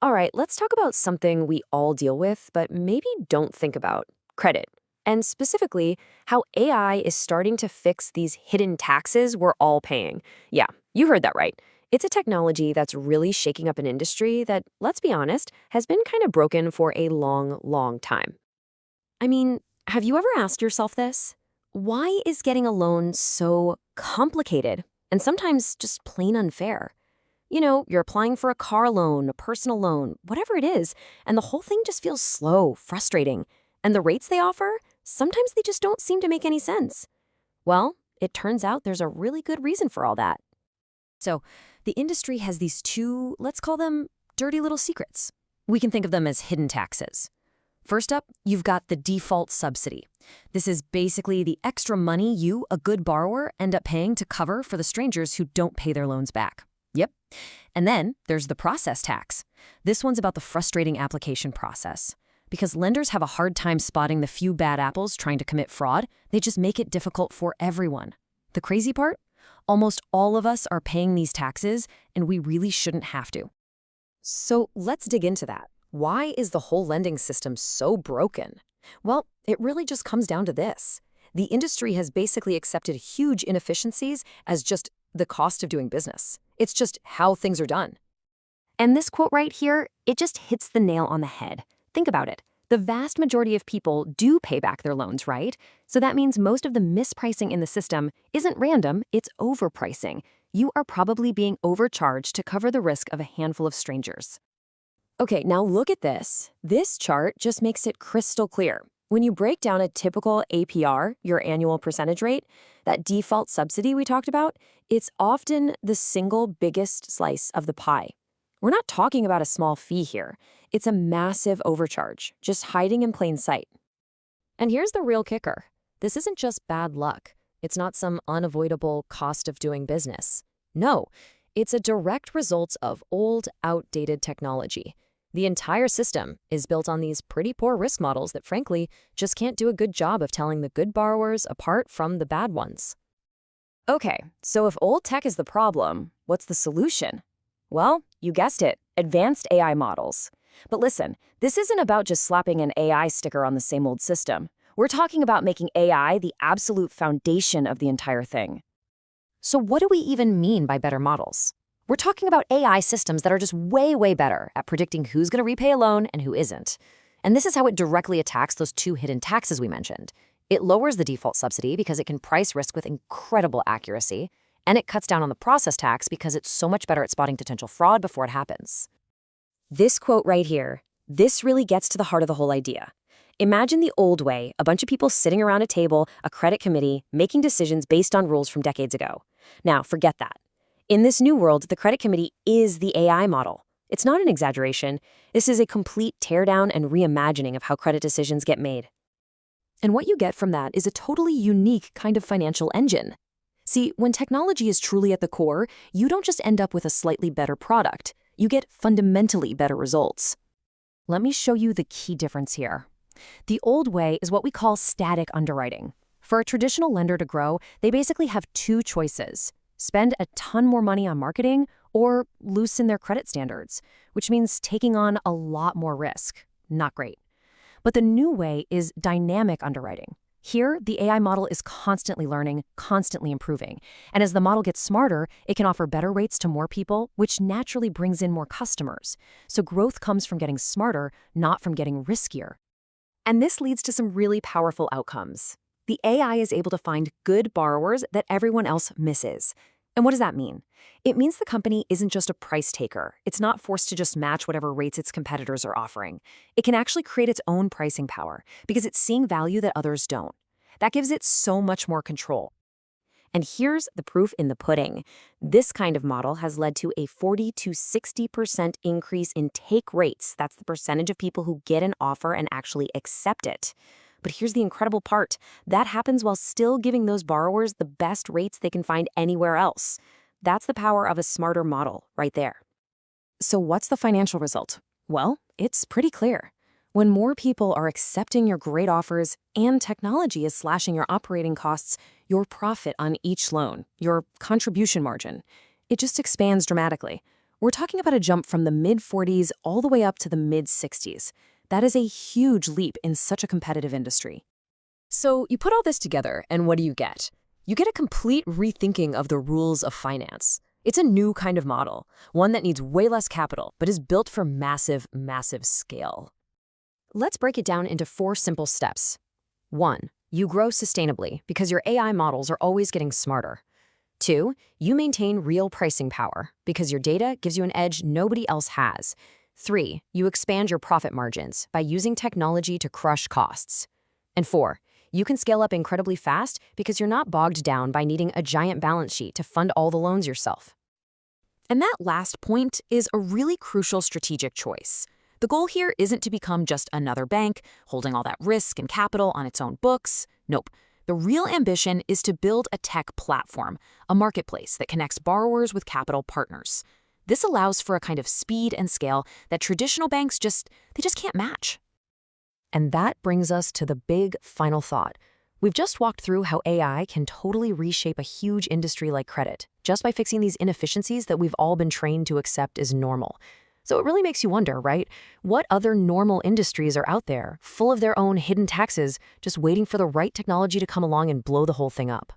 All right, let's talk about something we all deal with, but maybe don't think about credit. And specifically, how AI is starting to fix these hidden taxes we're all paying. Yeah, you heard that right. It's a technology that's really shaking up an industry that, let's be honest, has been kind of broken for a long, long time. I mean, have you ever asked yourself this? Why is getting a loan so complicated and sometimes just plain unfair? You're applying for a car loan, a personal loan, whatever it is, and the whole thing just feels slow, frustrating. And the rates they offer, sometimes they just don't seem to make any sense. Well, it turns out there's a really good reason for all that. So, the industry has these two, let's call them dirty little secrets. We can think of them as hidden taxes. First up, you've got the default subsidy. This is basically the extra money you, a good borrower, end up paying to cover for the strangers who don't pay their loans back. Yep. And then there's the process tax. This one's about the frustrating application process. Because lenders have a hard time spotting the few bad apples trying to commit fraud, they just make it difficult for everyone. The crazy part? Almost all of us are paying these taxes, and we really shouldn't have to. So let's dig into that. Why is the whole lending system so broken? Well, it really just comes down to this. The industry has basically accepted huge inefficiencies as just the cost of doing business. It's just how things are done. And this quote right here, it just hits the nail on the head. Think about it. The vast majority of people do pay back their loans, right? So that means most of the mispricing in the system isn't random, it's overpricing. You are probably being overcharged to cover the risk of a handful of strangers. Okay, now look at this. This chart just makes it crystal clear. When you break down a typical APR, your annual percentage rate, that default subsidy we talked about, it's often the single biggest slice of the pie. We're not talking about a small fee here. It's a massive overcharge, just hiding in plain sight. And here's the real kicker. This isn't just bad luck. It's not some unavoidable cost of doing business. No, it's a direct result of old, outdated technology. The entire system is built on these pretty poor risk models that, frankly, just can't do a good job of telling the good borrowers apart from the bad ones. Okay, so if old tech is the problem, what's the solution? Well, you guessed it, advanced AI models. But listen, this isn't about just slapping an AI sticker on the same old system. We're talking about making AI the absolute foundation of the entire thing. So what do we even mean by better models? We're talking about AI systems that are just way, way better at predicting who's going to repay a loan and who isn't. And this is how it directly attacks those two hidden taxes we mentioned. It lowers the default subsidy because it can price risk with incredible accuracy, and it cuts down on the process tax because it's so much better at spotting potential fraud before it happens. This quote right here, this really gets to the heart of the whole idea. Imagine the old way, a bunch of people sitting around a table, a credit committee, making decisions based on rules from decades ago. Now, forget that. In this new world, the credit committee is the AI model. It's not an exaggeration. This is a complete teardown and reimagining of how credit decisions get made. And what you get from that is a totally unique kind of financial engine. See, when technology is truly at the core, you don't just end up with a slightly better product. You get fundamentally better results. Let me show you the key difference here. The old way is what we call static underwriting. For a traditional lender to grow, they basically have two choices: spend a ton more money on marketing or loosen their credit standards, which means taking on a lot more risk. Not great. But the new way is dynamic underwriting. Here, the AI model is constantly learning, constantly improving. And as the model gets smarter, it can offer better rates to more people, which naturally brings in more customers. So growth comes from getting smarter, not from getting riskier. And this leads to some really powerful outcomes. The AI is able to find good borrowers that everyone else misses. And what does that mean? It means the company isn't just a price taker. It's not forced to just match whatever rates its competitors are offering. It can actually create its own pricing power because it's seeing value that others don't. That gives it so much more control. And here's the proof in the pudding. This kind of model has led to a 40 to 60% increase in take rates. That's the percentage of people who get an offer and actually accept it. But here's the incredible part. That happens while still giving those borrowers the best rates they can find anywhere else. That's the power of a smarter model right there. So what's the financial result? Well, it's pretty clear. When more people are accepting your great offers and technology is slashing your operating costs, your profit on each loan, your contribution margin, it just expands dramatically. We're talking about a jump from the mid-40s all the way up to the mid-60s. That is a huge leap in such a competitive industry. So you put all this together, and what do you get? You get a complete rethinking of the rules of finance. It's a new kind of model, one that needs way less capital, but is built for massive, massive scale. Let's break it down into 4 simple steps. 1. You grow sustainably because your AI models are always getting smarter. 2. You maintain real pricing power because your data gives you an edge nobody else has. 3. You expand your profit margins by using technology to crush costs. And 4. You can scale up incredibly fast because you're not bogged down by needing a giant balance sheet to fund all the loans yourself. And that last point is a really crucial strategic choice. The goal here isn't to become just another bank, holding all that risk and capital on its own books. Nope. The real ambition is to build a tech platform, a marketplace that connects borrowers with capital partners. This allows for a kind of speed and scale that traditional banks just can't match. And that brings us to the big final thought. We've just walked through how AI can totally reshape a huge industry like credit, just by fixing these inefficiencies that we've all been trained to accept as normal. So it really makes you wonder, right? What other normal industries are out there, full of their own hidden taxes, just waiting for the right technology to come along and blow the whole thing up?